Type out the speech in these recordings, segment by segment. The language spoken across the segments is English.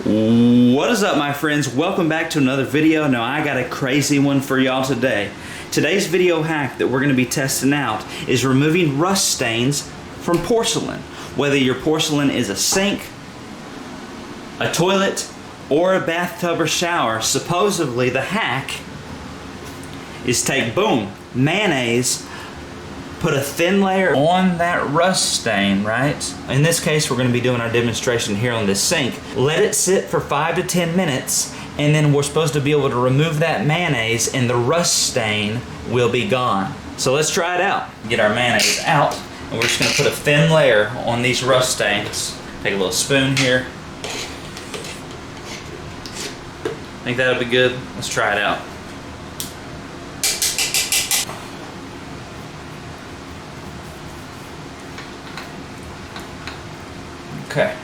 What is up, my friends? Welcome back to another video. Now I got a crazy one for y'all today. Today's video hack that we're going to be testing out is removing rust stains from porcelain. Whether your porcelain is a sink, a toilet, or a bathtub or shower, supposedly the hack is take, boom, mayonnaise, put a thin layer on that rust stain, right? In this case, we're going to be doing our demonstration here on this sink. Let it sit for 5 to 10 minutes, and then we're supposed to be able to remove that mayonnaise and the rust stain will be gone. So let's try it out. Get our mayonnaise out, and we're just going to put a thin layer on these rust stains. Take a little spoon here. Think that'll be good? Let's try it out. Okay,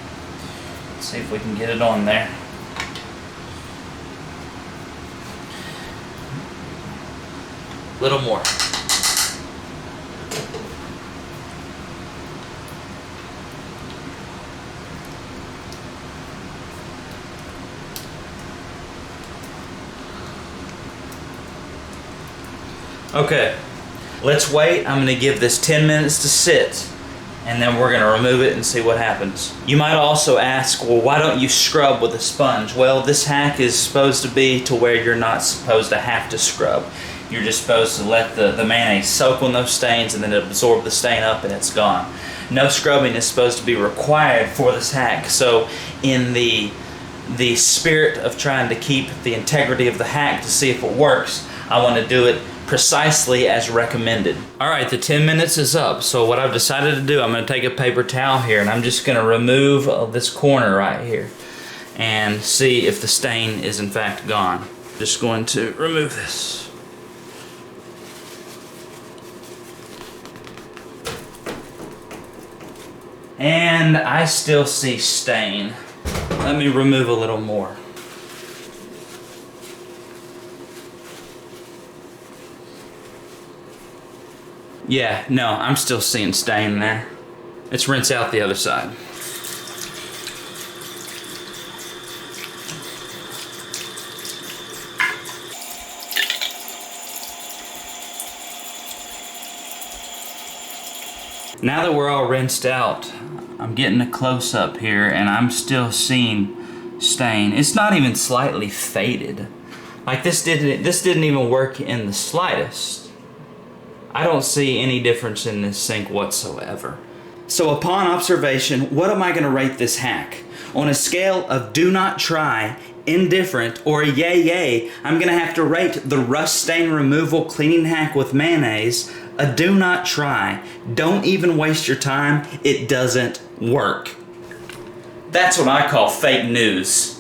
let's see if we can get it on there. A little more. Okay, let's wait. I'm going to give this 10 minutes to sit, and then we're going to remove it and see what happens. You might also ask, well, why don't you scrub with a sponge? Well, this hack is supposed to be to where you're not supposed to have to scrub. You're just supposed to let the mayonnaise soak on those stains and then absorb the stain up and it's gone. No scrubbing is supposed to be required for this hack. So in the spirit of trying to keep the integrity of the hack to see if it works, I want to do it precisely as recommended. Alright, the 10 minutes is up, so what I've decided to do, I'm going to take a paper towel here and I'm just going to remove this corner right here and see if the stain is in fact gone. Just going to remove this. And I still see stain. Let me remove a little more. Yeah, no, I'm still seeing stain there. Let's rinse out the other side. Now that we're all rinsed out, I'm getting a close-up here and I'm still seeing stain. It's not even slightly faded. Like this didn't even work in the slightest. I don't see any difference in this sink whatsoever. So upon observation, what am I going to rate this hack? On a scale of do not try, indifferent, or yay yay, I'm going to have to rate the rust stain removal cleaning hack with mayonnaise a do not try. Don't even waste your time. It doesn't work. That's what I call fake news.